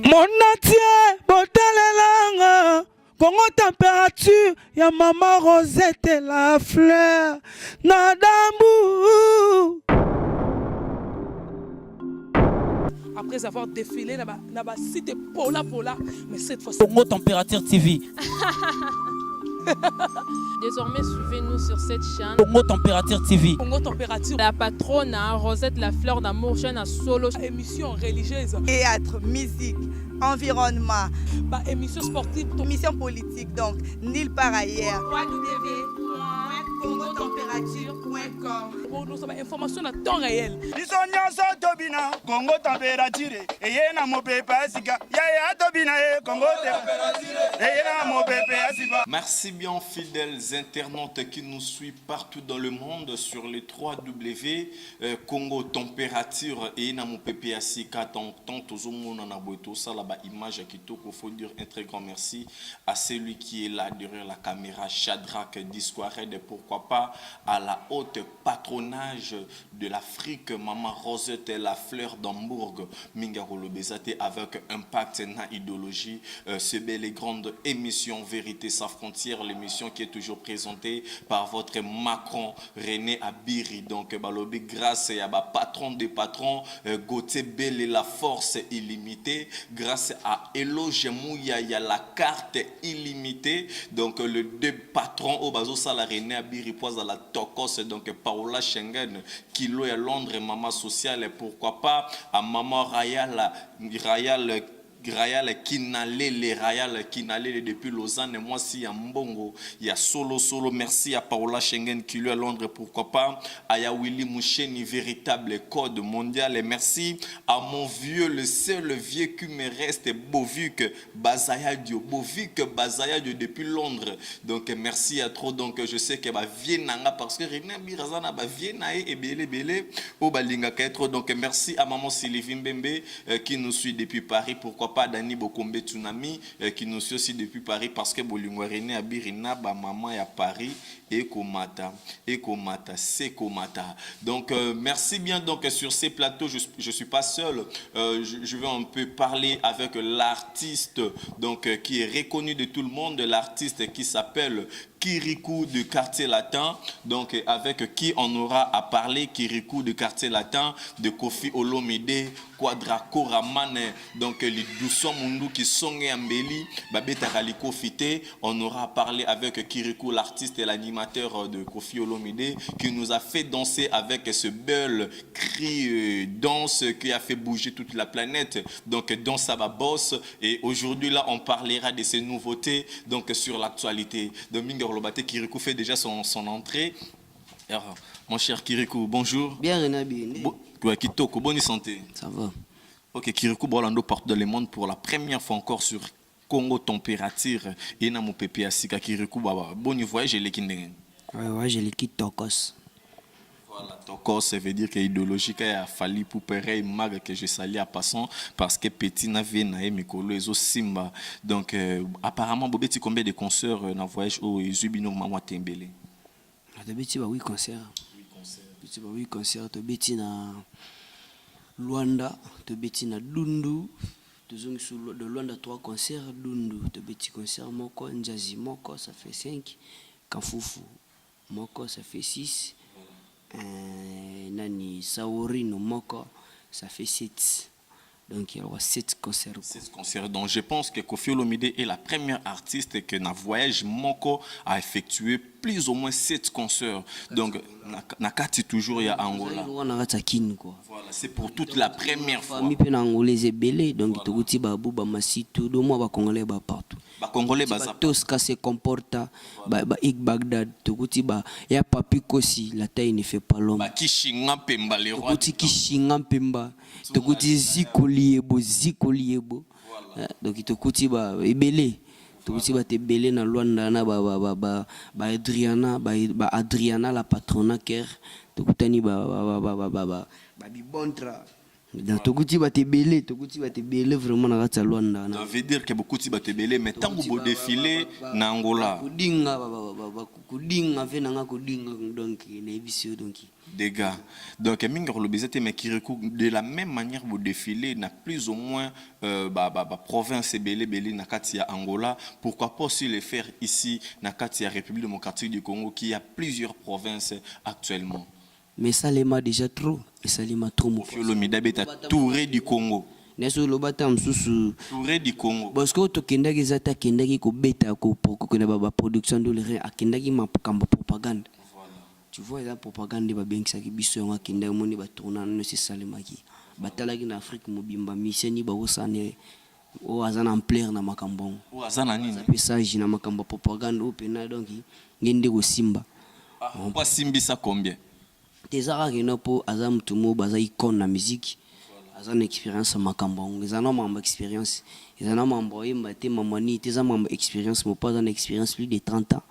Mon atier, botalelanga, Congo température, ya maman Rosette et la fleur, Nadambu. Après avoir défilé dans la cité Pola, mais cette fois-ci. Congo Température TV. Désormais, suivez-nous sur cette chaîne. Congo Température TV. Congo Température. La patronne Rosette la fleur d'amour, chaîne à solo. Émission religieuse. Théâtre, musique, environnement. Bah, émission sportive. Émission politique, donc nulle part ailleurs. www.congotempérature.com. Pour nous avoir information à temps réel. Congo Température. Et yena mo pepe asika. Ya tobina Congo Température. Merci bien fidèles internautes qui nous suivent partout dans le monde sur les 3W Congo Température et na mo pepe asika tant tout monde na boito ça là-bas image qui toko faut dire un très grand merci à celui qui est là derrière la caméra Shadrach Disquared et pourquoi pas à la haute patronage de l'Afrique Maman Rosette la fleur d'Hambourg Mingarolo Bezate avec impact na idéologie ce belle et grande émission Vérité sans frontières, l'émission qui est toujours présentée par votre Macron René Abiri. Donc balobi grâce à patron des patrons Gauthier Bell et la force illimitée, grâce à Eloge Mouya il y a la carte illimitée. Donc le deux patrons au bazo sala René Abiri pose à la Tokos, donc Paola Schengen Kilo à Londres Maman sociale et pourquoi pas à Maman Rayal Kinalele, Rayal Kinalele depuis Lausanne, et moi si à Mbongo, il y a solo, merci à Paola Schengen qui lui à Londres, pourquoi pas, à Willy Moucheni, véritable code mondial, et merci à mon vieux, le seul vieux qui me reste, Bovuk Bazayadio, depuis Londres, donc merci à trop, donc je sais que Vienna, parce que René Birazana, Vienna et Belé, au Balinga Kaetro, donc merci à maman Sylvie Mbembe qui nous suit depuis Paris, pourquoi pas Dani Bokombe Tsunami qui nous suit aussi depuis Paris parce que Bolingo René Abirina ba maman ya Paris et Komata c'est Komata. Donc merci bien donc sur ces plateaux je suis pas seul, je vais un peu parler avec l'artiste donc qui est reconnu de tout le monde, l'artiste qui s'appelle Kirikou du quartier latin, donc avec qui on aura à parler, Kirikou du quartier latin, de Kofi Olomide, Quadrako Ramane, donc les douceurs Mundu qui sont Ambeli, Babeta Kaliko Fité, on aura à parler avec Kirikou, l'artiste et l'animateur de Kofi Olomide, qui nous a fait danser avec ce bel cri danse qui a fait bouger toute la planète, donc dans Sababoss, et aujourd'hui là on parlera de ces nouveautés, donc sur l'actualité. Domingue Lobate Kirikou fait déjà son entrée. Alors, mon cher Kirikou, bonjour. Bien Renabi. Kitoko, bonne santé. Ça va. Ok, Kirikou Bolando partout dans le monde pour la première fois encore sur Congo Température. Et na mo pepe asika Kirikou baba. Bon voyage les kindeng. Ouais, j'ai l'équipe Tokos. Voilà, Tokos, ça veut dire que idéologique a fallu pour pareil mag que je salue à passant parce que petit na vie na mikolo ezo simba. Donc apparemment bobeti combien de concerts na voyage au Zubino Mama Tembele. De beti ba oui concert. Beti ba oui concert to beti na Luanda, to beti na Dundu. Tozongi sur de Luanda 3 concerts Dundu, to beti concert moko Njazi moko ça fait 5, Kanfufu moko ça fait 6. Nani Saorino moko ça fait 7. Donc il y aura 7 concerts. 7 concerts. Donc je pense que Kofi Olomide est la première artiste que na voyage moko a effectué plus ou moins 7 concerts. Donc nakati toujours il y a Angola. Voilà, c'est pour toute la première fois. Mi pe na Angolais ebele donc tokuti ba buba masitu do mo ba congolais ba partout. Ba congolais ba tous ka se comporta ba Ik Bagdad tokuti ba ya Papi Kosi la taille ne fait pas l'homme. Ba Kishinga Pemba les rois. Tokuti Kishinga Pemba tokuti Zikoliebo. Donc tokuti ba ebele. Tokuti ba te belé na Luanda na ba Adriana la patrona ker tokutani ba bibontra donc tokuti ba te belé vraiment na kata Luanda na ça veut dire que beaucoup ti ba te belé mais tant que défilé na Angola kudinga ve na kudinga donc na ebisio donc Dégâts. Donc, mais Kirikou, de la même manière, vous défilez, n'a plus ou moins province Belé, Nakatia Angola. Pourquoi pas aussi le faire ici, Nakatia République démocratique du Congo, qui a plusieurs provinces actuellement? Mais ça l'est déjà trop. Mais ça l'est trop. Touré du Congo. Neso lobata msusu. Touré du Congo. Parce que to kendaki zata kendaki ko beta ko na ba production de l'air akendaki mapakamba propagande. Tu vois la propagande ba bengisa ki biso nga kendaki moni ba tourna no se salemaki. Batalaki na Afrique mobimba miseni ba osane o azana en plaire na makambo. O azana nini? Message na makambo propagande o pena donc ngende ko simba. On pas simbisa combien? Tezara kino po azam tumo baza icône na musique. Azana expérience makambo. Ezana mamba expérience. Ezana mamba yemba te mamani teza mamba expérience mo pas une expérience plus de 30 ans.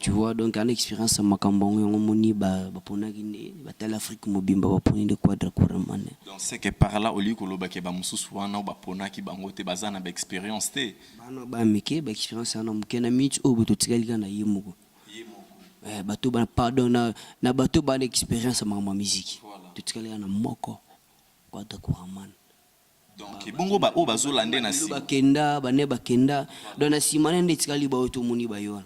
Tu vois donc une expérience makambo ngo moni ba pona kine batala Afrique mobimba ba poni de quadra couramane. Donc c'est que par là au lieu que loba ke ba mususu wana ba pona ki bango te bazana ba expérience te. Bana ba meke ba expérience na mukena mit o buto tikalika na yemugo. Bateau ba pardon na bateau ba expérience ma musique tout ce na moko kwa ta kuramana donc bongo ba o bazolande na si bakenda bane bakenda dona simane ndi tikali ba oto muni ba yona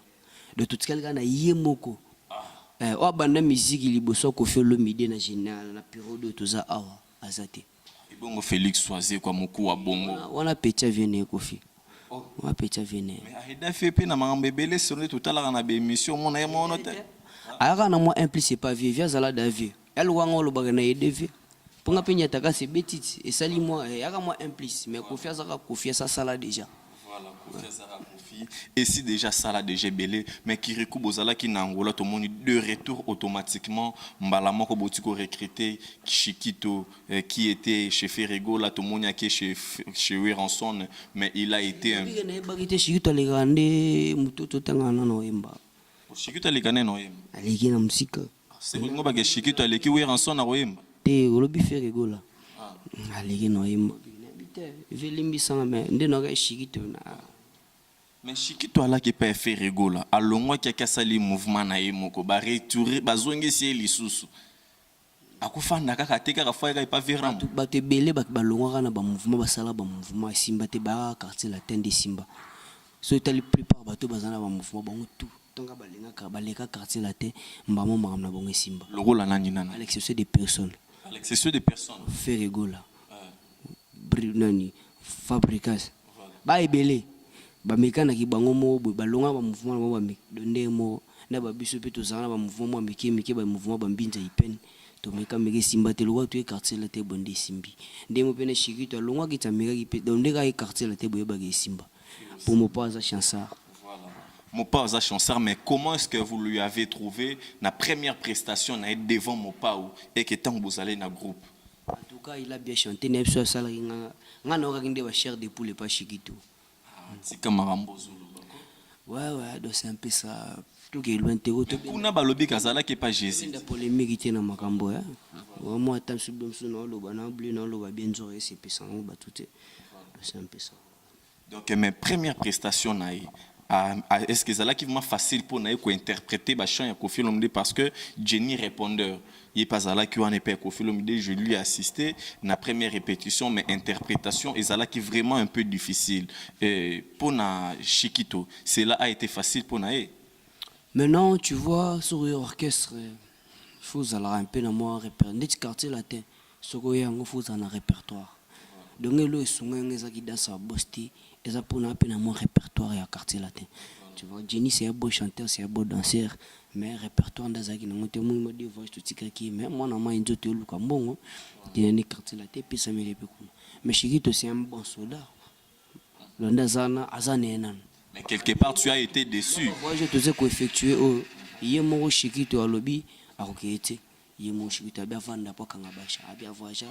de tout ce na ye moko o banda musique liboso ko felo midi na général na période toza awa azate bongo Félix Soazier kwa muku wa bongo wana pecha viene kofi on pecha viene mais aida fait pe na mambe belé sur tout à l'heure na be émission mon na mon hôtel aka na moi impliqué pas vivre zala david elle wango lo bagana yedeve ponga penya taka se betiti et sali moi aka moi impliqué mais confiance aka confiance ça sala déjà voilà confiance aka confiance et si déjà ça là déjà belé mais qui Kirikou bozala qui na Angola tout monde de retour automatiquement mbala moko botiko recruter Chikito qui était chez Ferrego là tout monde qui chez Weranson mais il a été un Chikito le grande mutoto tangana no emba Chikito le gane no emba aliki na musika c'est ngo ba Chikito aleki Weranson na emba te olobi Ferrego là aliki no emba velimbi sanga mais ndeno ga Chikito na mais Chikito ala qui pas Ferrego là alongwa qui a sali mouvement na yemoko ba retourner bazongi si lisusu akufanda kaka teka ka fa ka pa viram ba te belé ba balongwa na ba mouvement ba sala ba mouvement simba te ba quartier latin de simba so tali plupart bato bazana ba mouvement bango tout tonga balenga ka baleka quartier latin mbamo makam na bongo simba le rôle nani nana à l'exception des personnes Ferrego là nani Fabricas ba ebele ba mekana ki bango mo balonga ba mouvement ba donde mo na ba biso pe to zana ba mouvement mike ba mouvement ba mbinza ipen to meka meke simba te lo to quartier la te bonde simbi ndemo pene Chikito longa ki tameka ki pe donde ka quartier la te boye ba simba pour mo pas chansard voilà Mopa a chansard mais comment est-ce que vous lui avez trouvé la première prestation na devant Mopa et que tant vous allez na groupe en tout cas il a bien chanté ne so sala nga no ka kinde ba cher de poule pas Chikito c'est comme Marambo Zulu ouais donc c'est un peu ça tout que loin te auto kuna balobi kazala qui pas Jésus la polémique était na makambo ya moi tant subdom no lo bana bleu no lo ba bien zoré c'est peu ça on ba tout c'est un peu ça donc mes premières prestations na est-ce que c'est là qui est facile pour nous interpréter les chants de Koffi Olomide parce que Jenny répondeur il est pas là qui en pas Koffi Olomide je lui ai assisté la première répétition mais interprétation est là qui est vraiment un peu difficile et pour na Chikito cela a été facile pour nous. Maintenant tu vois sur l'orchestre il faut avoir un peu dans moi répertoire net quartier latin soko yango faut un répertoire donc le songa ngeza ki dansa bosti eza pour na pe na mon répertoire ya quartier latin tu vois Jenny c'est un beau chanteur c'est un beau danseur mais répertoire ndazaki na ngote mo de voice to tikaki mais moi na ma nzoto luka mbongo dina quartier latin pe ça me lepe kuna mais Chikito c'est un bon soldat l'ondazana azane nan mais quelque part tu as été déçu moi je te sais ko effectuer au yemo Chikito alobi akokete yemo Chikito abia vanda pa kanga basha abia voyager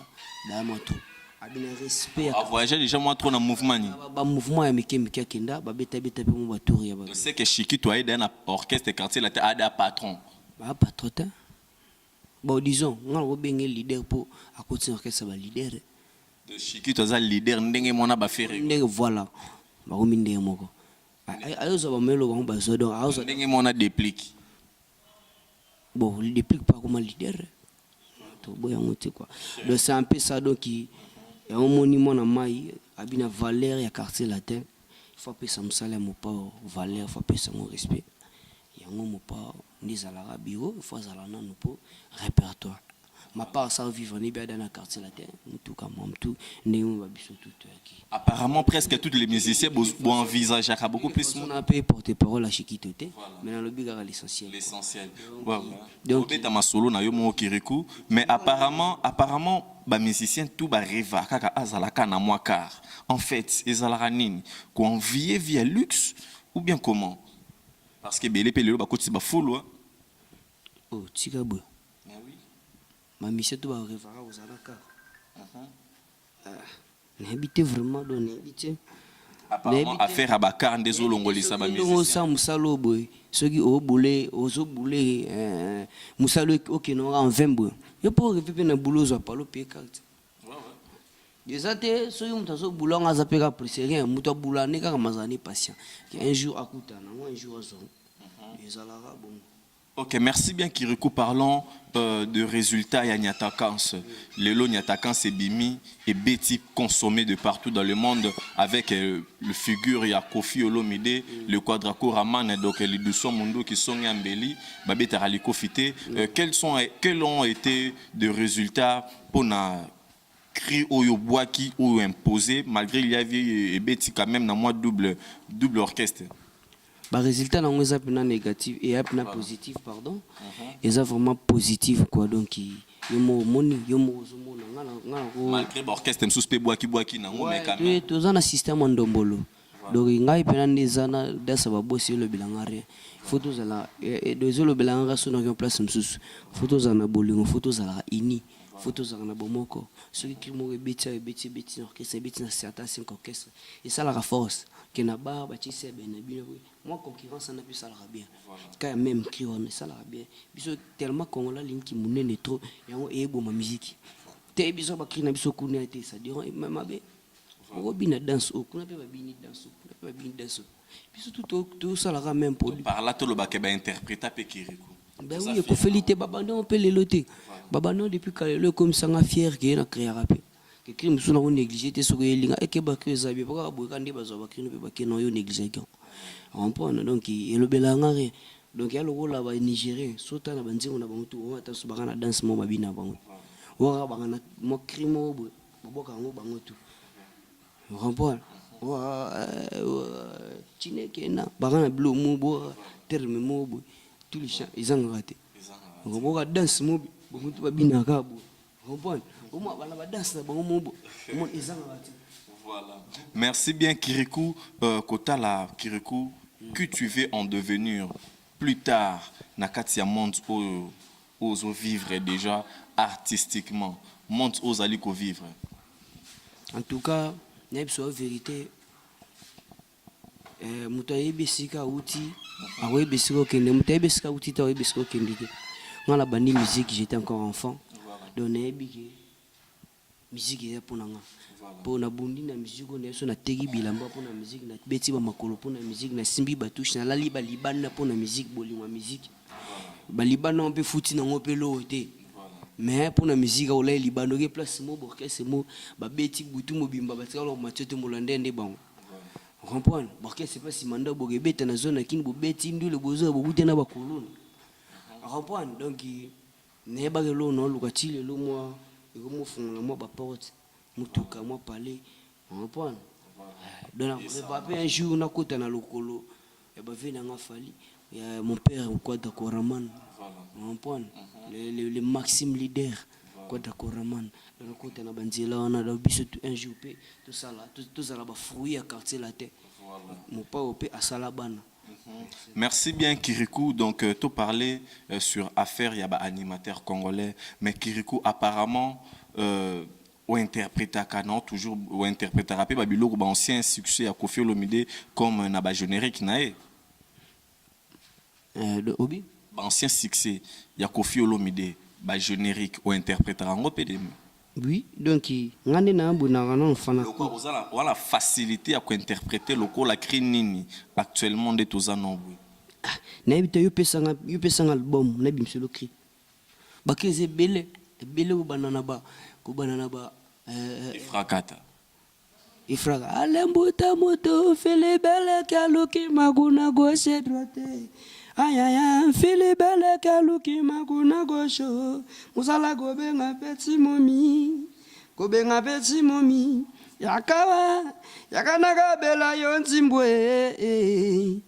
da mato abina respect a voyager déjà moi trop dans mouvement ni ba mouvement ya mike kenda ba beta pe mo ba tour ya ba c'est que Chikito a dans orchestre quartier la a patron ba patron bon disons on va benga leader pour à côté orchestre ba leader de Chikito za leader ndenge mona ba faire ndenge voilà ba ko minde moko ayo za ba melo ba ba zo donc ayo ndenge mona déplique bon il déplique pas comme leader to boya ngote quoi. Donc c'est un peu ça donc il y a un monument na mai abina valeur ya quartier latin. Il faut appeler ça msala mo pa valeur, il faut appeler ça mon respect. Yango mo pa ndizala bureau, il faut zala na po répertoire. Ma part ça vivre ni bien dans le quartier latin, tout comme tout néo babiso tout qui. Apparemment presque tous les musiciens bon envisagent beaucoup plus on a pu porter parole à Chikitoté, mais dans le but l'essentiel. L'essentiel. Donc tu as solo na yo mo Kirikou, mais apparemment ba musicien tout ba rêva kaka azalaka na moi car en fait ezalaka nini ko envier via luxe ou bien comment? Parce que belé pelelo ba koti ba full oh tikabo. Ma mission tu vas revoir aux alaka. N'habite vraiment donné habité. Apparemment affaire à Bakar ndezo longolisa ba musicien. Ça musalo boy. Ceux qui au boulé, ozo boulé musalo OK non en 20 boy. Yo pour revivre na boulot zo palo payer carte. Desate so yo mutazo boulot ngazapeka précédent muto boulane kaka mazani patient. Un jour akutana, un jour zo. Ezalaka bon. Ok, merci bien Kirikou. Parlons de résultats et Nyatakanse. Le lot Nyatakanse est bimi et Betty consommé de partout dans le monde avec le figure ya Kofi Olomide, le Quadraco Raman, donc les Douson Mundo qui sont en Béli, Babé Taraliko Fité. Quels ont été des résultats pour na cri oyo boaki ou imposé malgré il y avait Betty quand même dans moi double orchestre. Bah résultat non est pas négatif et pas positif pardon et ça vraiment positif quoi donc yomo moni yomo zomo ngala malgré l'orchestre m'suspect boaki na ngome quand même tout ça na système ndombolo donc ngai pena ndezana dasa babosi le bilangare photos là et deux le bilangara sur na place m'sus photos na bolingo photos là ini photos na bomoko ceux qui mo beti orchestre beti na certains 5 orchestres et ça la force que na ba ba tisse ben bien moi concurrence na plus ça la bien quand même qui on ça la bien biso tellement congolais ligne qui munene trop yango ebo ma musique te biso ba krina biso kuna te ça dire même abe o bina danse o kuna pe ba bini danse kuna pe ba bini danse biso tout ça la même pour par là tout le ba ke ba interpréter pe Kirikou. Ben oui, il faut féliciter Babano, on peut les loter. Babano, depuis qu'il est comme ça, fier qu'il a créé rapide. Que crime sont non négligé, t'es sur les lignes, et que Bakri Zabi, pourquoi Boukandi Bazabakri ne peut pas qu'il n'ait négligé. On prend donc il le belangare. Donc il y a le rôle là-bas nigérien. Sautant la bandit, on a bon tout, on a tous barana danse, mon babina bon. On a barana, mon crime au bout, Bokango bango tout. On reprend. Chinekena, barana bleu mou, terme mou. Tous les chants, ils ont raté. On va danser, on va bien à cabo. On va danser, voilà. Merci bien Kirikou. Kotala Kirikou, que tu veux en devenir plus tard, Nakatia monte aux vivre déjà artistiquement, monte aux aliko vivre. En tout cas, n'est pas vérité. Mutaye besika uti awe besiko kende mutaye besika uti tawe besiko kende dans la bande musique j'étais encore enfant donné biki musique ya ponanga pour na bundi na musique on est na tegi bilamba pour na musique na beti ba makolo pour na musique na simbi batouche na lali ba libana pour na musique bolingwa musique ba libana on peut fouti na ngopelo te mais pour la musique on l'a libano ke place mo orchestre mo ba beti butu mo bimba ba tsalo matete mo landende bango. Comprendre parce que c'est pas si mandat bobeta na zone qui bobeti ndu le bozo bobute na ba kolona comprendre donc ne ba lo no lukatile lo moi et comme fond moi ba porte mutuka moi parler comprendre donc après un jour na kota na lokolo et ba vena nga fali mon père quoi d'accord Raman comprendre le Maxime leader quoi d'accord Raman dans le côté na banzela on a biso un jour tout ça là tout ça là ba fruit à quartier la terre mon pas au à salabana. Merci bien Kirikou. Donc tu parlais sur affaire il y a ba animateur congolais mais Kirikou apparemment ou interpréter canon toujours ou interpréter rapper ba biloko ba ancien succès à Kofi Olomide comme na ba générique naé de hobby ancien succès il y a Kofi Olomide ba générique ou interpréter en PD. Oui, donc ngane na mbuna na fana ko wala facilité à interpréter le ko la crinini actuellement de tous an oui na bita yo pesanga album na bimselo cri bakeze belé ebele kubanana ba Ifrakata. ifraka alembuta moto fili bele kaluki maguna gauche droite ayaya fili bele kaluki maguna gauche musala gobenga petit momi yakawa yakana bela yonzimbwe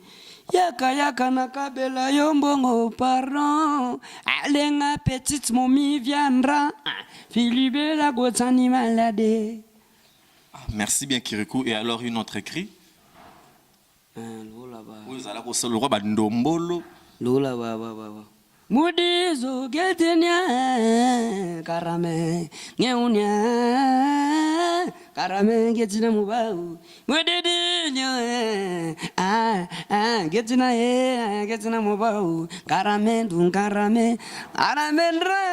yaka nakabela yombongo pardon alenga petite momi viendra fili bela gotani malade. Merci bien Kirikou. Et alors une autre écrit? Le roi Bandombolo. Lola baba. Mudizo getenya karame ngeunya karame getina mubau mudidinyo getina mubau karame aramendra.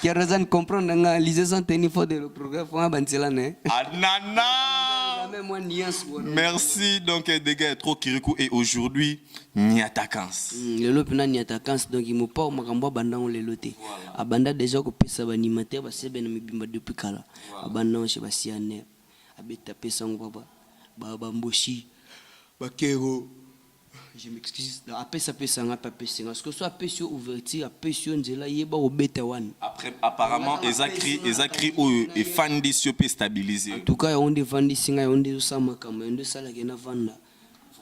Qui a raison de comprendre nga lisez en tenir fort de le programme faut abancela né. Anana. Merci donc des gars trop Kirikou et aujourd'hui Niatakans. Le lopena Niatakans donc il me pas makambo banda on le loté. Abanda déjà ko pesa ba animateur ba sebe na mibimba depuis kala. Abanda on chez ba siane. Abeta pesa ngo baba mboshi. Ba kero. Je m'excuse. Après ça peut s'en appeler. Parce que soit apprécié ouverture, apprécié Angela, yeba au beta one. Après apparemment Ezakri ou et Fandi Siopé stabilisé. En tout cas, on des Fandi singa, on des Osama Kama, on des Sala Gena Vanda.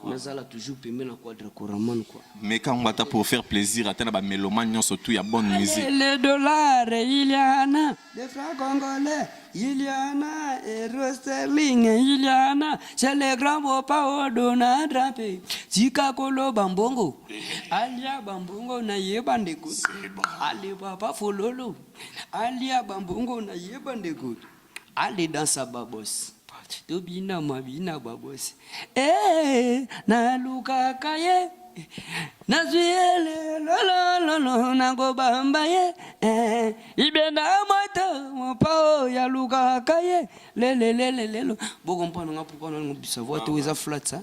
On a toujours payé la quadra couramment quoi. Mais quand on va pour faire plaisir, à t'en mélomane surtout il y a bonne musique. Les dollars, il y en a des francs congolais, il y en a euros sterling, il y en a c'est les grands mots dona drapé. Tika kolo bambongo, alia bambongo na yebandeko. Ali papa fololo, alia bambongo na yebandeko. Ali dans sa babos. Tobina mabina babos. Na luka kaye. Nazuele lolo nango bambaye ibenda moto mopa ya luka kaye le bo comprendre nga pourquoi on bisa voix to eza flat ça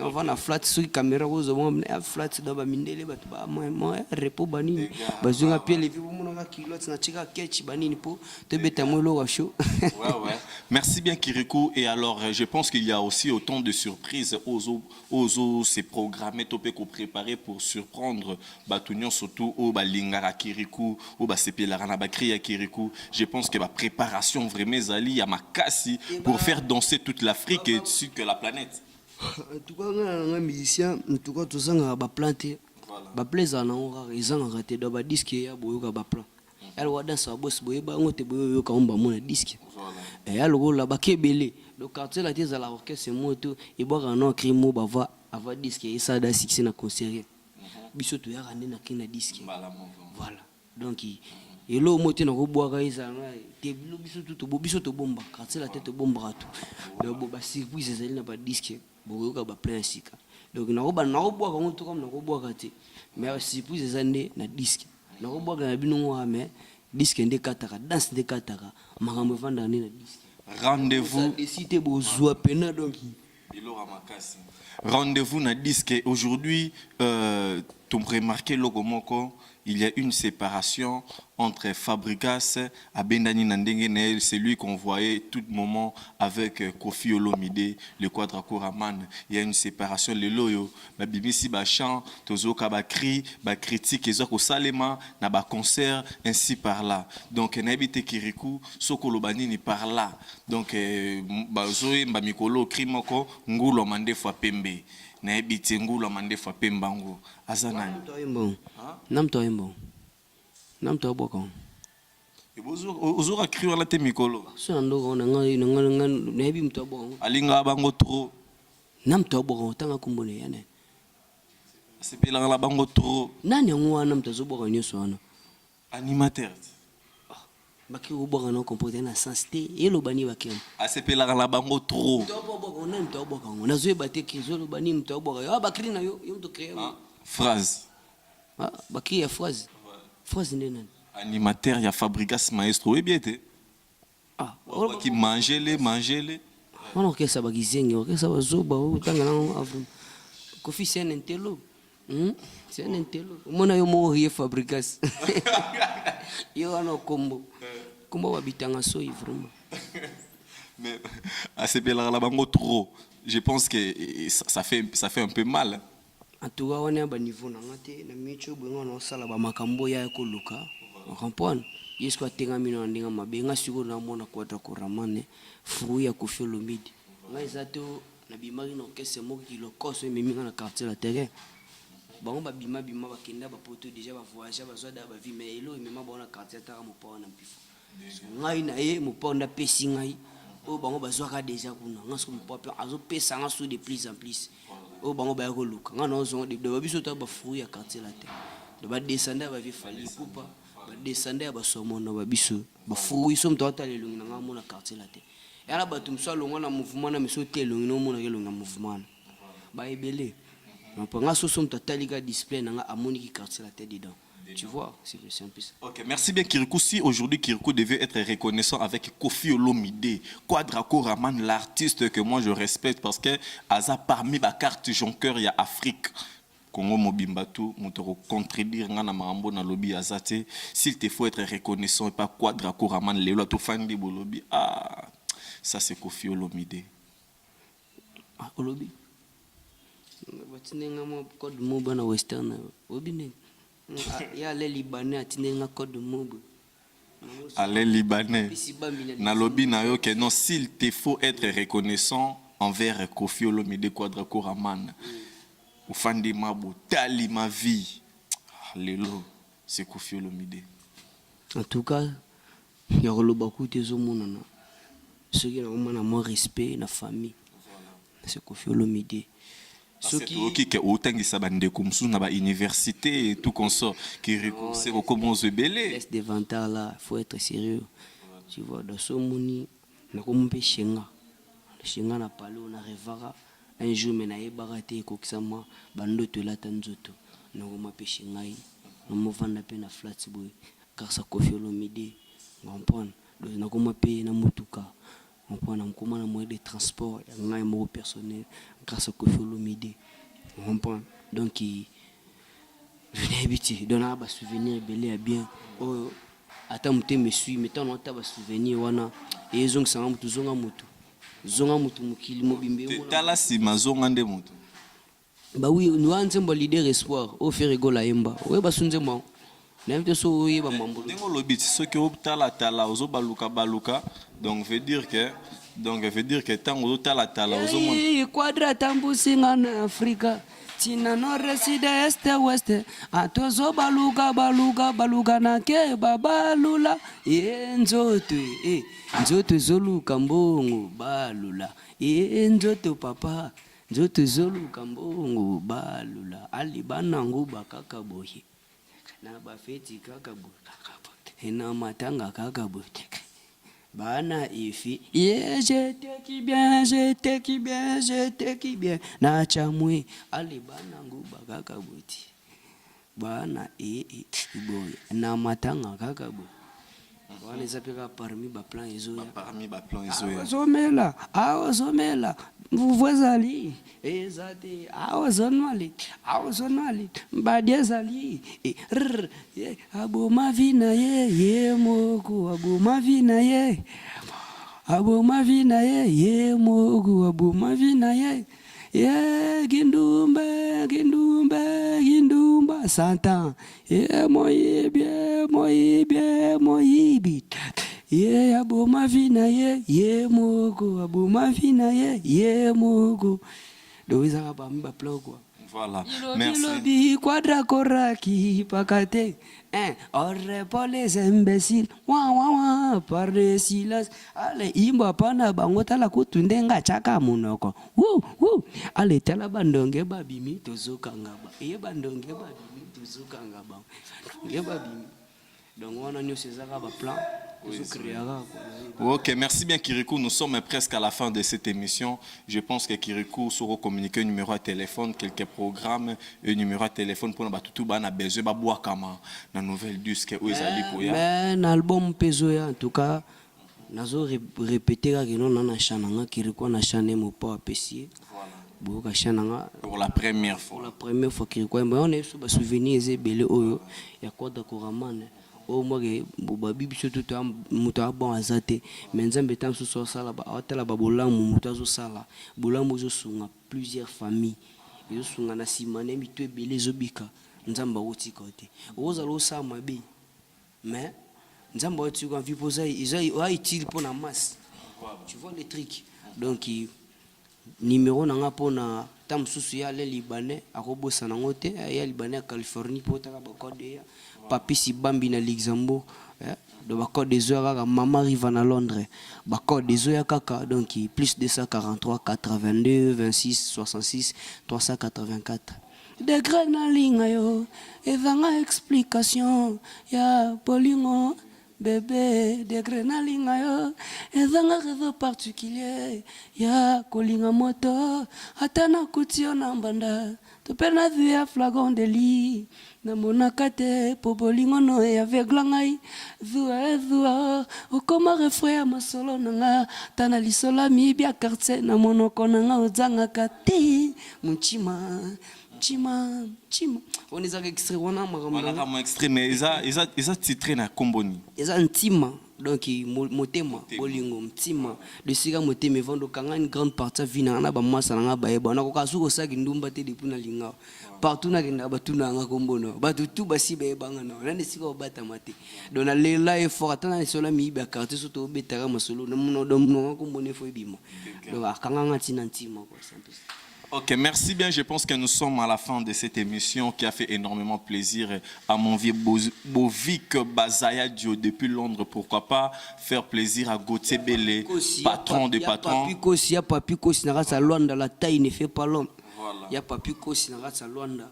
on va na flat sur caméra ozo mo flat do ba mindele bat ba mo repo banini bazunga pie levi bo mona kilote na chika ketch banini po te beta mo lo show. Ouais. Merci bien Kirikou et alors je pense qu'il y a aussi autant de surprises aux c'est programmé topé ko préparé pour surprendre Batunion surtout au Balingara Kirikou au Basepelarana Bakri à Kirikou. Je pense que la préparation vraiment zali à Makasi pour faire danser toute l'Afrique et dessus que la planète. En tout cas un musicien en tout cas tout ça ba planter ba plaisir na on ils ont raté do ba disque ya boyoka ba plan elle wa danser boss boyeba ngote boyoka on ba mona disque et alors là ba kebele le quartier la tête à la orchestre moto et boire un crimo ba va avoir disque et ça da succès na concert biso to ya rande na kina disque voilà donc et là moto na ko boire isa te biso to bomba quartier la tête bomba tout donc ba surprise ezali na ba disque boyoka ba plein sika donc na ko boire comme tout comme na ko boire te mais surprise ezande na disque na ko boire na bino mais disque ndé kataka danse ndé kataka makambo vanda na disque rendez-vous décidé bozoa pena donc rendez-vous na disque aujourd'hui tu remarqué logo moko il y a une séparation entre Fabregas et Bendani Nandenge, c'est lui qu'on voyait tout moment avec Kofi Olomide, le Quadracoraman. Il y a une séparation, le loyo, ma BBC bachan, tozo kabakri, ba critique, ezoko salema, na ba concert ainsi par là. Donc n'habite Kirikou, Sokolobani ni par là. Donc bazoe mba mikolo krimoko ngulo mande fois pembe. N'habite ngulo mande fois pembango. Azanani. Nam to boko. Et vous aurez cru à la temikolo. So ndo nga nebi mto boko. Alinga bango trop. Nam to boko tanga kumbone yane. Sepela la bango trop. Nani ngwa nam to boko nyoso ana. Animateur. Baki uboko na comporter na sensité et lo bani bakem. Sepela la bango trop. To boko na mto boko. Na zoe bateki zo lo bani mto boko. Ah bakri na yo mto créer. Phrase. Ah bakri ya phrase. Phrase nene. Animateur ya Fabregas maestro et bien été. Ah, qui manger les. On a que ça bagizengi, on a que ça bazoba, on tanga na avum. Kofi c'est un intello. C'est un intello. Mon ayo mo rie fabricas. Yo ano combo. Combo habitanga so vraiment. Mais à ces là bango trop. Je pense que ça fait un peu mal. En tout cas, on est à un niveau na ngate na micho bwengo na sala ba makambo ya ko luka. Comprendre? Yesu atenga mino ndinga mabenga siko na mona kwata ko ramane fruit ya Koffi Olomide. Nga izato na bimaki na kese mo kilo koso meminga na quartier la terrain. Bango ba bima bakenda ba poto déjà ba voyage ba zoda ba vie mais elo mema bona quartier ta mo pa na mpifo. Ngai na ye mo pa na pesi ngai. O bango ba zoka déjà kuna nga so mo pa azo pesa nga so de plus en plus. O bango ba ko luka nga na zo de ba biso ta ba fruit ya quartier la terrain. De ba descendre ba vie fali coupa. Descendre à Basomono, Babiso, Bafou, ils sont tous les longs dans mon quartier là. Et là, tu me sois long en mouvement, mais sauter long, non, mon mouvement. Baébélé. On peut pas se totaliser display dans la monique quartier la tête dedans. Tu vois, c'est simple. Ok, merci bien Kirikou. Si aujourd'hui Kirikou devait être reconnaissant avec Koffi Olomide, Quadraco Raman, l'artiste que moi je respecte parce que Aza parmi ma carte jonqueur, il y a Afrique. Congo Mobimbatu, Moutoro contredire ngana marambo na lobby azate. S'il te faut être reconnaissant et pas Quadraco Raman Lelo to fandi bolobi. Ah, ça c'est Koffi Olomide. Ah, Olobi. Batinenga mo code moba na western. Obine. Ya les Libanais atinenga code moba. Allez Libanais. Na lobby na yo que non, s'il te faut être reconnaissant envers Koffi Olomide Quadraco Raman. Ufandi mabo tali ma vie. Lelo, c'est Koffi Olomide. En tout cas, il y a beaucoup de gens ceux qui ont mon respect na famille. C'est Koffi Olomide. Ceux qui autant qui s'abandonnent comme ça na ba université et tout comme ça qui c'est comment se belé. Laisse des vantards là, faut être sérieux. Tu vois dans ce monde na comme peshenga. Shenga na palo na revara. Un jour, je suis baraté kokisama bandoto la tanzoto. Nous ma pêché ngai. Nous me vendons peine à Flatboy. Car ça Koffi Olomide. Vous comprenez? Donc nous avons payé na mutuka. Vous comprenez? Nous avons moyen de transport. Nous avons moyen personnel. Grâce à Koffi Olomide. Vous comprenez? Donc je n'ai habité. Donc on a souvenir belé bien. Oh, attends, je me suis. Mettons on a souvenir wana. Et ils ont ça en tout zonga mutu. Zonga mutu mukili mobimbe tala si mazonga nde mutu ba oui nous anzembo leader espoir au faire rigola yemba we basunze mo n'invite so yeba mambo dengo lobiti ce que tala ozo baluka donc veut dire que tant ozo tala ozo mon quadra tambusinga na Afrika tina nord sud est ouest atozo baluka na ke babalula nzoto zoluka mbongo balula nzoto papa nzoto zoluka mbongo balula alibana nguba kaka boye na bafeti kaka boye na matanga kaka boye bana ifi je te qui bien na chamwe alibana nguba kaka boye bana boye na matanga kaka boye. On les appelle parmi les plans isolés. Parmi les plans isolés. Azomela, vous voyez, ezate, azonwali, mbadiazali, aboma vina ye moku, aboma vina ye moku, aboma vina ye gindumba santa moyibi aboma vina ye mogo aboma vina ye mogo doiza ba mba plogwa. Voilà, merci. Lobi quadra koraki pakate orre pour les imbéciles wa par les silences ale imba pana bango tala kutundenga chaka munoko ale tala bandonge babimi tozokanga ba bandonge babimi tozokanga ba babimi donc on a nous ces arabes plan. Ok, merci bien Kirikou. Nous sommes presque à la fin de cette émission. Je pense que Kirikou saura communiquer un numéro de téléphone, quelques programmes, un numéro de téléphone pour nous tout bas besoin de boire comme dans nouvelle disque où ils allaient pour y un album pesoya en tout cas. Nazo répéter que non na chananga Kirikou na chané mo pas apprécié. boyoka chananga Pour la première pour fois. la première fois que quoi on est sur ba souvenir eze belé oyo ya kwada koramane o moi ke ba bibi surtout to muta bon azate mais nzambe tam so sala ba atala ba bolamu muta zo sala bolamu zo sunga plusieurs familles yo sunga na simane mitu ebele zo bika nzamba oti côté oza lo sa mabe mais nzamba oti ko vi posa ils a utile pour la masse tu vois les trucs donc numéro nanga pona tam susu ya le libanais akobosa nango te ya libanais à Californie pour ta ba code ya papi si bambi na Luxembourg de ba code des heures kaka maman arrive à Londres ba code des heures kaka donc plus 243 82 26 66 384 de grenalinga yo evanga explication ya bolingo bébé de grenalinga yo ezanga réseau particulier ya kolinga moto atana kutio na mbanda topena via flagon de lit na monakate po bolingo no ya aveugle ngai zua okoma refrain masolo nanga tana lisola mi bia quartier na monoko nanga ozanga kati muchima chima on est extrait on a Voilà extrait mais ils a titré na komboni. Ils ont ntima donc motema bolingo ntima de siga motema vando kanga une grande partie vina na ba masa na ba eba na ko kasuko saki ndumba te depuis na linga partout na kenda ba tuna nga kombono ba tutu basi ba ebanga na na siga bata mate donc na lela effort atana sola mi ba carte soto betara masolo no no kombone fo ebima donc akanga ngatina ntima quoi simple. Ok, merci bien. Je pense que nous sommes à la fin de cette émission qui a fait énormément plaisir à mon vieux Bovik Bazaya Dio depuis Londres. Pourquoi pas faire plaisir à Gauthier Bélé, patron des patrons. Il y a Papi Kosi na rasa Luanda, la taille ne fait pas l'homme. Il y a Papi Kosi na rasa Luanda.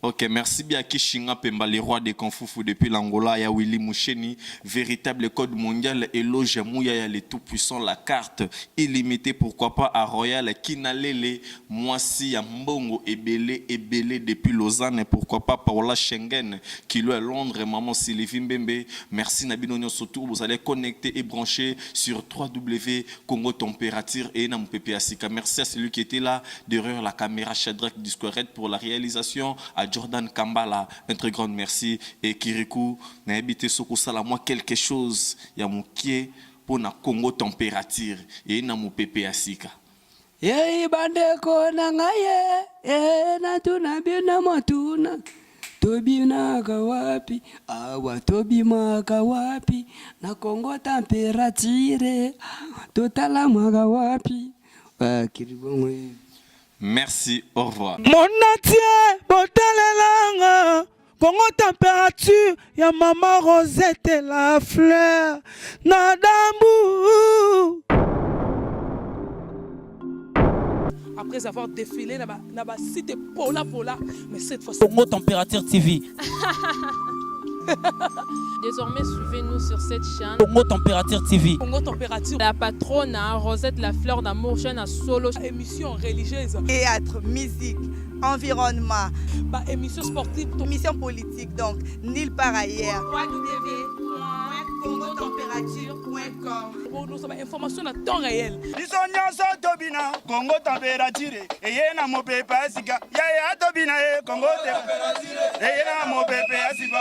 Ok, merci bien à Kishinga Pemba, les rois des Konfufu depuis l'Angola, il y a Willy Moucheni, véritable code mondial, Eloge Mouya, il y a les tout-puissants, la carte illimitée, pourquoi pas à Royal, Kinalele, Moissi, Mbongo, Ebele depuis Lausanne, pourquoi pas Paola Schengen, qui lui est à Londres, Maman Sylvie Mbembe, merci Nabino surtout, vous allez connecter et brancher sur www.congo température et Nampepe Asika. Merci à celui qui était là, derrière la caméra, Shadrach Discoret pour la réalisation, à Jordan Kambala, un très grand merci. Et Kirikou, n'a habité Soko Salamoi quelque chose, il y a mon qui pour na Congo température et na mon pépé asika. Yei bandeko na ngaye, na tuna bina matuna, tobina kawapi, awa tobima kawapi, na Congo température, totala magawapi, Kiribongo. Merci, au revoir. Mon atier, botalelanga, Congo température, ya maman Rosette la fleur, nadambu. Après avoir défilé, na ba cité Pola, mais cette fois-ci. Congo température TV. Désormais, suivez-nous sur cette chaîne. Congo température TV. Congo température. La patronne Rosette la fleur d'amour, chaîne à solo. Émission religieuse. Théâtre, musique, environnement, émission sportive. émission politique, donc nulle part ailleurs. www.congotempérature.com. Pour nous avoir information à temps réel. biso nyonso tobina Congo température eye na mopepe asika ya tobina Congo température eye na mopepe asika